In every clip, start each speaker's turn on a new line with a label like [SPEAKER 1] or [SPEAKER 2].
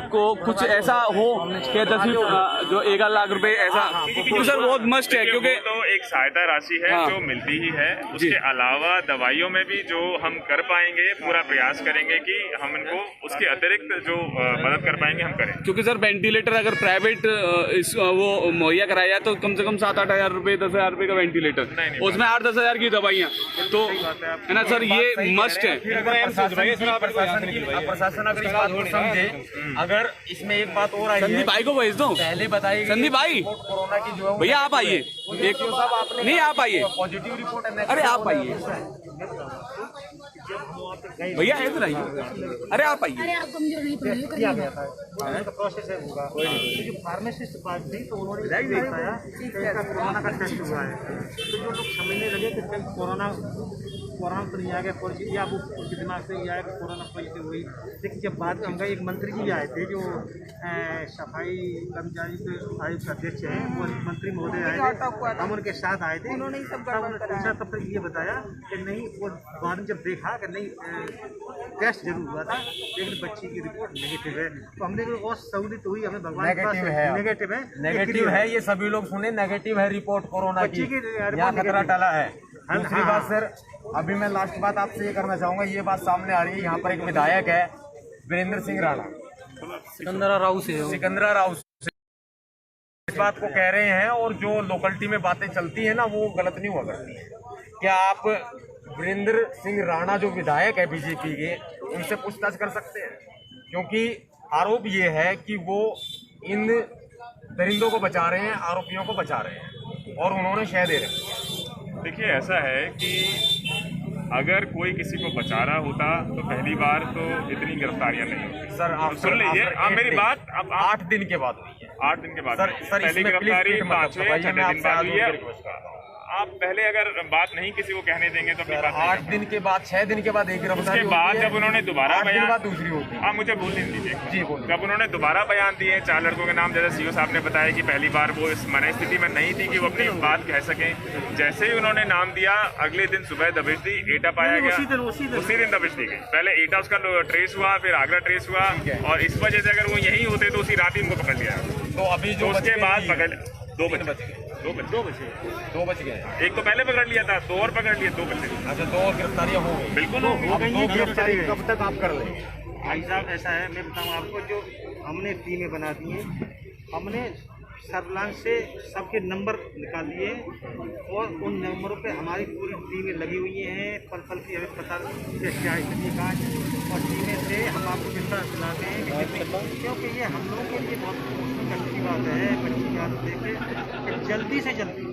[SPEAKER 1] को कुछ ऐसा हो कि 10 जो 1 लाख रुपए ऐसा तो सर बहुत मस्ट है, क्योंकि
[SPEAKER 2] तो एक सहायता राशि है जो मिलती ही है। उसके अलावा दवाइयों में भी जो हम कर पाएंगे पूरा प्रयास करेंगे कि हम इनको उसके अतिरिक्त जो मदद कर पाएंगे हम करें।
[SPEAKER 1] क्योंकि सर वेंटिलेटर अगर प्राइवेट वो मुहैया कराया जाए तो कम से कम 7-8 हज़ार रुपए 10 हज़ार रुपए का वेंटिलेटर, उसमें 8-10 हज़ार की दवाइयाँ, तो है ना सर, ये मस्ट है।
[SPEAKER 3] प्रशासन अगर इस बात को समझे, अगर इसमें एक बात और आई है,
[SPEAKER 1] संदीप भाई को भेज दो,
[SPEAKER 3] पहले बताइए
[SPEAKER 1] संदीप भाई
[SPEAKER 3] कोरोना की जो
[SPEAKER 1] भैया आप आइए, एक नहीं आप आइए,
[SPEAKER 3] पॉजिटिव रिपोर्ट है,
[SPEAKER 1] अरे आप आइए भैया इधर आइए, अरे आप आइए।
[SPEAKER 4] किया गया था तो प्रोसेस है होगा। जो फार्मासिस्ट बात थी तो उन्होंने बताया कि इनका कोरोना का टेस्ट हुआ है, तो जो लोग समझने लगे कि कहीं कोरोना तो नहीं आ गया पॉजिटिव, या वो उनके दिमाग से ये आया कि कोरोना पॉजिटिव हुई। लेकिन जब बात उनका एक मंत्री जी आए थे जो सफाई कर्मचारी के आयुक्त अध्यक्ष हैं, वो मंत्री महोदय आए थे, हम उनके साथ आए थे, उन्होंने पूछा तब तक ये बताया कि नहीं, वो बाद में जब देखा कि नहीं टेस्ट जरूर हुआ था लेकिन बच्ची की रिपोर्ट नेगेटिव है, तो हमने भी बहुत सहूलियत हुई, हमें भगवान
[SPEAKER 3] नेगेटिव है, ये सभी लोग सुने, नेगेटिव है रिपोर्ट कोरोना की, यहाँ खतरा टला है। दूसरी बात सर, अभी मैं लास्ट बात आपसे ये करना चाहूँगा, ये बात सामने आ रही है, यहाँ पर एक विधायक है वीरेंद्र सिंह राणा, सिकंदरा राव से इस बात को कह रहे हैं, और जो लोकलिटी में बातें चलती है ना वो गलत नहीं हुआ करती है। क्या आप वीरेंद्र सिंह राणा जो विधायक है बीजेपी के, उनसे पूछताछ कर सकते हैं? क्योंकि आरोप ये है कि वो इन दरिंदों को बचा रहे हैं, आरोपियों को बचा रहे हैं, और उन्होंने शह दे रहे हैं।
[SPEAKER 2] देखिए ऐसा है कि अगर कोई किसी को बचा रहा होता तो पहली बार तो इतनी गिरफ्तारियां नहीं होती।
[SPEAKER 3] सर आप
[SPEAKER 2] सुन लीजिए, आप मेरी बात, अब
[SPEAKER 3] 8 दिन के बाद हुई है,
[SPEAKER 2] 8 दिन के बाद
[SPEAKER 3] सर
[SPEAKER 2] पहली गिरफ्तारी 5वें या 6वें दिन बाद हुई है।
[SPEAKER 3] मतलब
[SPEAKER 2] आप पहले अगर बात नहीं किसी को कहने देंगे तो
[SPEAKER 3] 8 दिन के बाद 6 दिन के बाद एक गिरफ्तारी,
[SPEAKER 2] उसके बाद जब उन्होंने दोबारा बयान,
[SPEAKER 3] बाद दूसरी होगी।
[SPEAKER 2] आप मुझे बोलने दीजिए
[SPEAKER 3] जी बोलिए।
[SPEAKER 2] जब उन्होंने दोबारा बयान दिए 4 लड़कों के नाम, जैसे सीओ साहब ने बताया कि पहली बार वो इस मन स्थिति में नहीं थी कि वो अपनी बात कह सकें, जैसे ही उन्होंने नाम दिया अगले दिन सुबह दबिश दी, एटा पाया गया, उसी दिन दबिश दी गई। पहले एटा उसका ट्रेस हुआ, फिर आगरा ट्रेस हुआ, और इस वजह से अगर वो यहीं होते तो उसी रात ही उनको पकड़ लिया।
[SPEAKER 3] तो अभी जो
[SPEAKER 2] उसके बाद पकड़ 2 बजे
[SPEAKER 3] 2 बज गए,
[SPEAKER 2] एक तो पहले पकड़ लिया था, 2 और पकड़ लिए, 2 बजे।
[SPEAKER 3] अच्छा 2 और गिरफ्तारियां हो गई,
[SPEAKER 2] बिल्कुल हो गई।
[SPEAKER 3] 2 गिरफ्तारी कब तक आप कर लेंगे?
[SPEAKER 4] भाई साहब ऐसा है, मैं बताऊँ आपको, जो हमने टीमें बना दी हैं, हमने सर्विलांस से सबके नंबर निकाल दिए और उन नंबरों पे हमारी पूरी टीमें लगी हुई हैं, पल की हमें पता क्या स्थिति कहाँ है, और टीमें से हम आपको विश्वास दिलाते हैं क्योंकि ये हम लोगों के लिए बहुत अच्छी बात है, बच्ची की बात देखें जल्दी से जल्दी।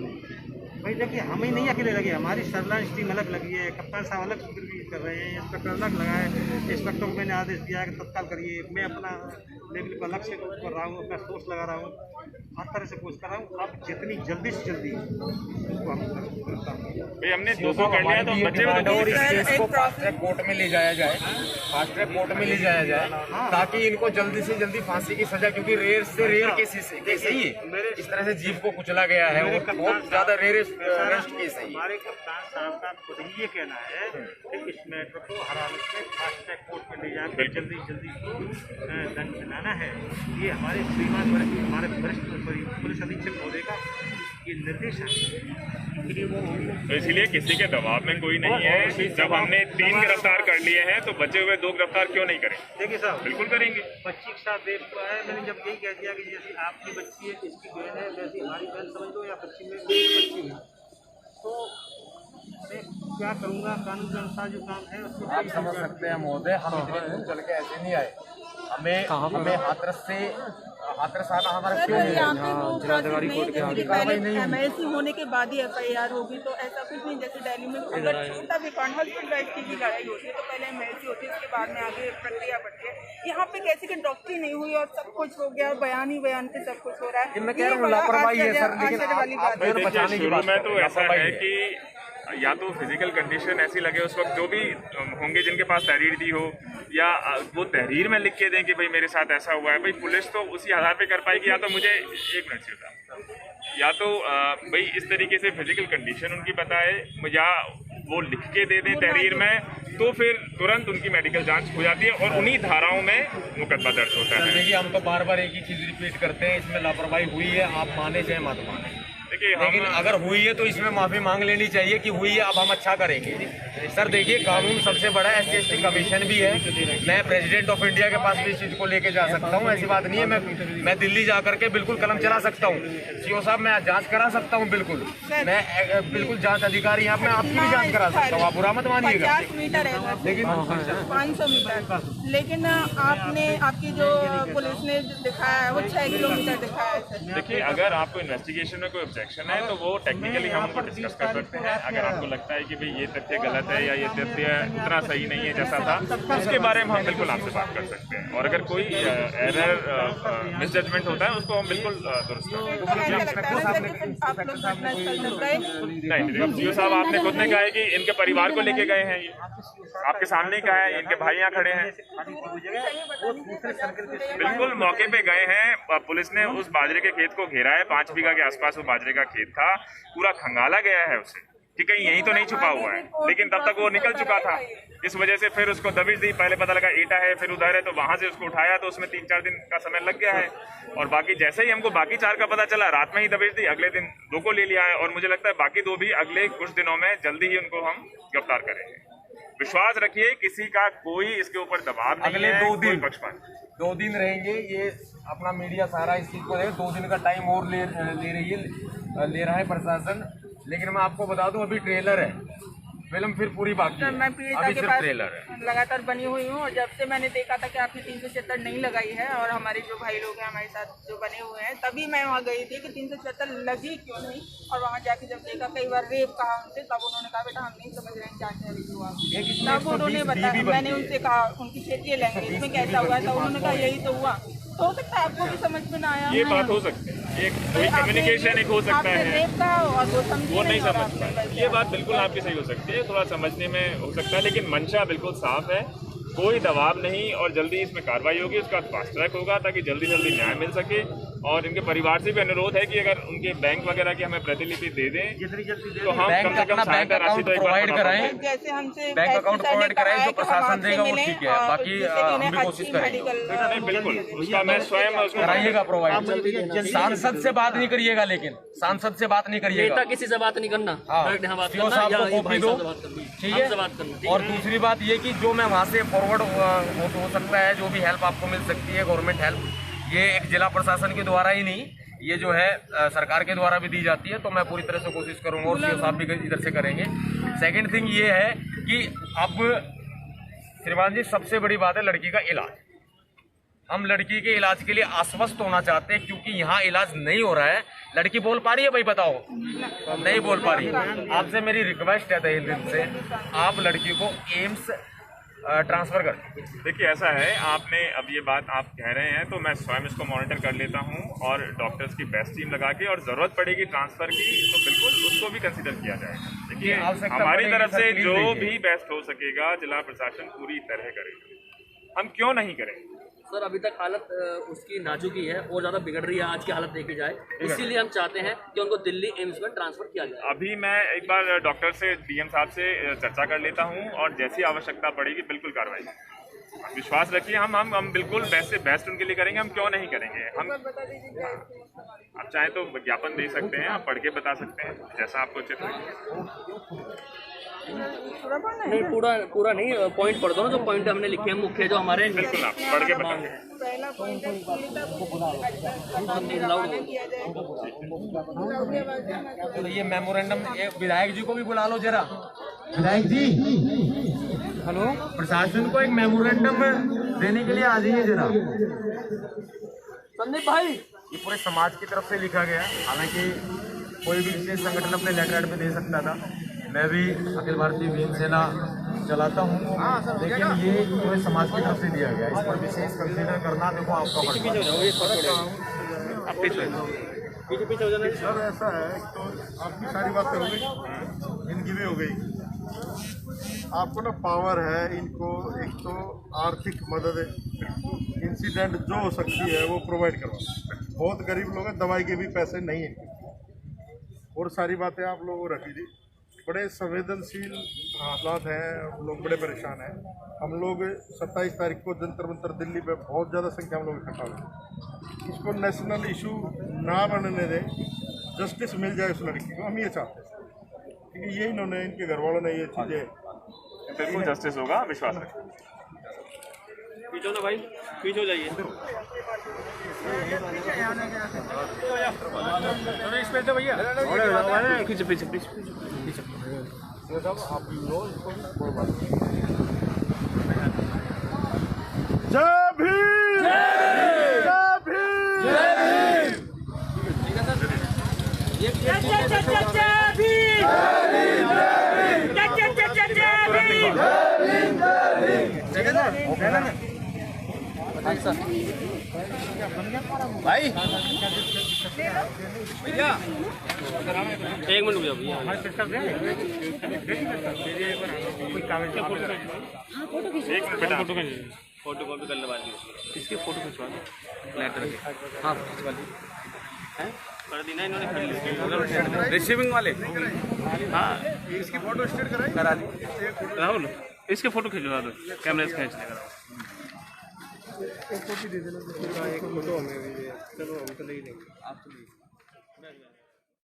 [SPEAKER 4] भाई देखिए, हम ही नहीं अकेले लगे, हमारी सर्विलांस टीम अलग लगी है, कप्तान साहब अलग सुपरविजन कर रहे हैं, इंस्पेक्टर अलग लगाए, इंस्पेक्टर को मैंने आदेश दिया कि तत्काल करिए, मैं अपना लेवल पर अलग से कर रहा हूँ, अपना सोर्स लगा रहा हूँ, हर तरह से कोशिश कर रहा हूँ। आप जितनी जल्दी से जल्दी उसको हम
[SPEAKER 2] भाई हमने 200 कर लिया तो बच्चे
[SPEAKER 3] को फास्ट ट्रैक कोर्ट में ले जाया जाए, फास्ट ट्रैक कोर्ट में ले जाया जाए, ताकि इनको जल्दी से जल्दी फांसी की सजा, क्योंकि रेयर से रेयर केस ही इस तरह से जीव को कुचला गया है, वो बहुत ज्यादा रेयर केस है।
[SPEAKER 4] हमारे कप्तान साहब का खुद ही ये कहना है कि इस मैटर को हर हालत में फास्ट ट्रैक कोर्ट में ले जाकर जल्दी दंड दिलाना है। ये हमारे श्रीमान हमारे वरिष्ठ पुलिस अधीक्षक महोदय का ये निर्देश है।
[SPEAKER 2] तो इसलिए किसी के दबाव में कोई नहीं है। जब हमने 3 गिरफ्तार कर लिए हैं तो बचे हुए 2 गिरफ्तार क्यों नहीं करें?
[SPEAKER 4] देखिए साहब,
[SPEAKER 2] बिल्कुल करेंगे।
[SPEAKER 4] बच्ची के साथ देख हुआ है, मैंने जब यही कह दिया कि जैसे आपकी बच्ची है, इसकी बहन है, वैसी हमारी बहन समझ लो, या बच्ची में बच्ची हुई, तो मैं क्या करूँगा, कानून के अनुसार जो काम है उसको
[SPEAKER 3] आप समझ सकते हैं महोदय, हम इतने दूर चल के ऐसे नहीं आए, हमें हाथरस आना हमारा क्यों नहीं?
[SPEAKER 5] एमएलसी होने के बाद ही एफआईआर होगी, तो ऐसा कुछ नहीं जैसे दिल्ली में अगर छोटा भी कांड हस्बैंड वाइफ की भी लड़ाई होती है तो पहले एमएलसी होती है, उसके बाद में आगे प्रक्रिया बढ़ती है। यहाँ पे कैसे कि डॉक्टरी नहीं हुई और सब कुछ हो गया, बयान ही बयान पे सब कुछ हो रहा है।
[SPEAKER 3] मैं कह रहा हूँ लापरवाही है सर, लेकिन
[SPEAKER 2] शुरू में तो ऐसा है कि या तो फिजिकल कंडीशन ऐसी लगे उस वक्त, जो भी होंगे जिनके पास तहरीर दी हो, या वो तहरीर में लिख के दें कि भाई मेरे साथ ऐसा हुआ है। भाई पुलिस तो उसी आधार पे कर पाएगी, या तो मुझे 1 मिनट से या तो भाई इस तरीके से फिजिकल कंडीशन उनकी बताए, या वो लिख के दे दें तहरीर में, तो फिर तुरंत उनकी मेडिकल जांच हो जाती है और उन्हीं धाराओं में मुकदमा दर्ज होता है।
[SPEAKER 3] देखिए, हम तो बार बार एक ही चीज रिपीट करते हैं, इसमें लापरवाही हुई है, आप माने चाहे मत माने,
[SPEAKER 2] देखिए
[SPEAKER 3] लेकिन अगर हुई है तो इसमें माफी मांग लेनी चाहिए कि हुई है, अब हम अच्छा करेंगे। सर देखिए, कानून सबसे बड़ा SC/ST कमीशन भी है, मैं प्रेसिडेंट ऑफ इंडिया के पास भी इस चीज को लेके जा सकता हूँ, ऐसी बात नहीं है। मैं दिल्ली जा करके बिल्कुल कलम चला सकता हूँ, CO साहब मैं जांच करा सकता हूँ, बिल्कुल मैं बिल्कुल जांच अधिकारी यहाँ, मैं आपकी भी जांच करा सकता हूँ, आप बुरा मत मानिएगा।
[SPEAKER 5] 50 मीटर है,
[SPEAKER 3] लेकिन
[SPEAKER 5] 500 मीटर, लेकिन आपने आपकी जो पुलिस ने दिखाया है वो 6 किलोमीटर दिखाया है सर।
[SPEAKER 2] देखिए, अगर आपको इन्वेस्टिगेशन में कोई ऑब्जेक्शन है तो वो टेक्निकली हम उनको डिस्कस कर सकते हैं। अगर आपको लगता है कि भाई ये तथ्य गलत है या ये तथ्य उतना सही नहीं है जैसा था, तो उसके बारे में हम बिल्कुल आपसे बात कर सकते हैं। और अगर कोई एरर मिसजजमेंट होता है उसको हम बिल्कुल दुरुस्त कर सकते हैं।
[SPEAKER 5] आप लोग घटनास्थल तक गए?
[SPEAKER 2] नहीं, सीओ साहब आपने खुद ने कहा है कि इनके परिवार को लेके गए हैं, ये आपके सामने ही कहा है, इनके भाई यहाँ खड़े हैं, बिल्कुल मौके पे गए हैं। पुलिस ने उस बाजरे के खेत को घेरा है, 5 बीघा के आसपास वो बाजरे का खेत था, पूरा खंगाला गया है उसे कि कहीं यहीं तो नहीं छुपा हुआ है, लेकिन तब तक वो निकल चुका था। इस वजह से फिर उसको दबिश दी, पहले पता लगा ईटा है, फिर उधर है, तो वहां से उसको उठाया तो उसमें 3-4 दिन का समय लग गया है। और बाकी जैसे ही हमको बाकी 4 का पता चला, रात में ही दबिश दी, अगले दिन 2 को ले लिया है, और मुझे लगता है बाकी 2 भी अगले कुछ दिनों में जल्दी ही उनको हम गिरफ्तार करेंगे। विश्वास रखिए, किसी का कोई इसके ऊपर दबाव नहीं
[SPEAKER 3] अगले
[SPEAKER 2] है,
[SPEAKER 3] 2 दिन
[SPEAKER 2] पक्षपात
[SPEAKER 3] 2 दिन रहेंगे, ये अपना मीडिया सारा इस चीज को 2 दिन का टाइम और ले रहा है प्रशासन। लेकिन मैं आपको बता दूं, अभी ट्रेलर है, फिल्म फिर पूरी बाकी है,
[SPEAKER 5] मैं पीड़िता
[SPEAKER 3] अभी
[SPEAKER 5] के
[SPEAKER 3] सिर्फ
[SPEAKER 5] पास
[SPEAKER 3] ट्रेलर है।
[SPEAKER 5] लगातार बनी हुई हूँ, और जब से मैंने देखा था कि आपने 376 नहीं लगाई है, और हमारे जो भाई लोग हैं हमारे साथ जो बने हुए हैं, तभी मैं वहाँ गई थी कि 376 लगी क्यों नहीं। और वहाँ जाके जब देखा, कई बार रेप कहा उनसे, तब उन्होंने कहा बेटा हम नहीं समझ रहे हैं क्या कह रही हो आप। तब उन्होंने बताया, मैंने उनसे कहा उनकी क्षेत्रीय लैंग्वेज में कैसा हुआ था, उन्होंने कहा यही तो हुआ। तो हो सकता है आपको भी समझ में ना आया,
[SPEAKER 2] ये बात हो सकती है, एक कोई कम्युनिकेशन एक हो सकता है,
[SPEAKER 5] रेप का और
[SPEAKER 2] वो नहीं समझ पाए, ये बात बिल्कुल आपकी सही हो सकती है, थोड़ा समझने में हो सकता है, लेकिन मंशा बिल्कुल साफ है, कोई दबाव नहीं, और जल्दी इसमें कार्रवाई होगी, उसका फास्ट ट्रैक होगा ताकि जल्दी जल्दी न्याय मिल सके। और इनके परिवार से भी अनुरोध है कि अगर उनके बैंक वगैरह की हमें प्रतिलिपि दे दें तो हम कम से कम सहायता राशि तो एक बार
[SPEAKER 3] प्रोवाइड कराएं,
[SPEAKER 5] जैसे हमसे
[SPEAKER 3] बैंक अकाउंट प्रोवाइड कराएं, जो प्रशासन देगा वो ठीक है, बाकी हम भी कोशिश करेंगे।
[SPEAKER 2] नहीं, बिल्कुल उसका मैं स्वयं उसको
[SPEAKER 3] कराइएगा प्रोवाइड। सांसद से बात नहीं करिएगा, लेकिन सांसद से बात नहीं करिएगा,
[SPEAKER 6] नेता किसी से बात नहीं करना, डायरेक्ट यहाँ बात
[SPEAKER 3] सीओ
[SPEAKER 6] करना
[SPEAKER 3] साहब
[SPEAKER 6] या
[SPEAKER 3] को
[SPEAKER 6] ये
[SPEAKER 3] कॉपी
[SPEAKER 6] भाई
[SPEAKER 3] दो,
[SPEAKER 6] साहब से बात करनी,
[SPEAKER 3] ठीक
[SPEAKER 6] हमसे
[SPEAKER 3] है।
[SPEAKER 6] बात करनी।
[SPEAKER 3] और दूसरी बात ये कि जो मैं वहाँ से फॉरवर्ड हो सकता है, जो भी हेल्प आपको मिल सकती है, गवर्नमेंट हेल्प, ये एक जिला प्रशासन के द्वारा ही नहीं, ये जो है सरकार के द्वारा भी दी जाती है, तो मैं पूरी तरह से कोशिश करूंगा, और सीओ साहब भी इधर से करेंगे। सेकंड थिंग ये है कि अब श्रीमान जी, सबसे बड़ी बात है लड़की का इलाज। हम लड़की के इलाज के लिए आश्वस्त होना चाहते हैं, क्योंकि यहाँ इलाज नहीं हो रहा है। लड़की बोल पा रही है भाई, बताओ? नहीं बोल पा रही। आपसे मेरी रिक्वेस्ट है तहे दिल से, आप लड़की को एम्स ट्रांसफर कर।
[SPEAKER 2] देखिए, ऐसा है, आपने अब ये बात आप कह रहे हैं तो मैं स्वयं इसको मॉनिटर कर लेता हूँ, और डॉक्टर्स की बेस्ट टीम लगा के, और ज़रूरत पड़ेगी ट्रांसफ़र की तो बिल्कुल उसको भी कंसीडर किया जाएगा। देखिए, हमारी तरफ से जो भी बेस्ट हो सकेगा जिला प्रशासन पूरी तरह करेगा, हम क्यों नहीं करेंगे।
[SPEAKER 6] सर, अभी तक हालत उसकी नाजुकी है और ज़्यादा बिगड़ रही है, आज की हालत देखी जाए, इसीलिए हम चाहते हैं कि उनको दिल्ली एम्स में ट्रांसफर किया जाए।
[SPEAKER 2] अभी मैं एक बार डॉक्टर से, डीएम साहब से चर्चा कर लेता हूं, और जैसी आवश्यकता पड़ेगी बिल्कुल कार्रवाई। विश्वास रखिए, हम बिल्कुल बेस्ट से बेस्ट उनके लिए करेंगे, हम क्यों नहीं करेंगे। हम आप चाहें तो विज्ञापन दे सकते हैं, आप पढ़ के बता सकते हैं, जैसा आपको उचित लगे।
[SPEAKER 6] नहीं, पूरा नहीं, पॉइंट पढ़ दो ना, जो पॉइंट हमने लिखे हैं मुख्य, जो हमारे
[SPEAKER 2] बिल्कुल आप पढ़ के बताएं।
[SPEAKER 5] पहला पॉइंट है
[SPEAKER 3] तो ये मेमोरेंडम, विधायक जी को भी बुला लो जरा। विधायक जी, हेलो, प्रशासन को एक मेमोरेंडम देने के लिए आ जाइए जरा।
[SPEAKER 6] संदीप भाई,
[SPEAKER 3] ये पूरे समाज की तरफ से लिखा गया, हालांकि कोई भी विशेष संगठन अपने लेटर पे दे सकता था। मैं भी अखिल भारतीय भीम सेना चलाता हूँ, लेकिन ये पूरे समाज की तरफ से दिया गया, इस पर विशेष कंसीडर करना देखो आपका फर्ज है।
[SPEAKER 7] सर, ऐसा है तो आपकी सारी बातें हो गई, इनकी भी हो गई। आपको ना पावर है, इनको एक तो आर्थिक मदद इंसिडेंट जो हो सकती है वो प्रोवाइड करवा। बहुत गरीब लोग हैं, दवाई के भी पैसे नहीं है, और सारी बातें आप लोगों को रखी थी। बड़े संवेदनशील हालात हैं, लोग बड़े परेशान हैं। हम लोग 27 तारीख को जंतर मंतर दिल्ली पे बहुत ज़्यादा संख्या में लोग इकट्ठा हुए। इसको नेशनल इशू ना बनने दें, जस्टिस मिल जाए उस लड़की को, हम ये चाहते हैं। क्योंकि ये इन्होंने, इनके घर वालों ने ये चीज़ें,
[SPEAKER 2] बिल्कुल जस्टिस होगा, विश्वास रखें।
[SPEAKER 6] पीछे ना भाई, पीछे हो जाइए। पीछे पीछे पीछे।
[SPEAKER 7] जय भीम, जय भीम।
[SPEAKER 6] भाई भैया 1 मिनट रुक जाओ भैया। फोटो कॉपी करने वाली इसके फोटो खिंचवा दो लेटर के। हाँ खिंचवा दी हैं, कर दी ना इन्होंने
[SPEAKER 1] रिसीविंग वाले।
[SPEAKER 6] हाँ
[SPEAKER 7] इसकी फोटो स्टेट कराई,
[SPEAKER 6] करा दी राहुल, इसके फोटो खिंचवा दो, कैमरे से खींच लेगा।
[SPEAKER 4] एक फोटो दे देना, एक फोटो हमें भी। चलो हम तो नहीं देंगे,
[SPEAKER 6] आप तो नहीं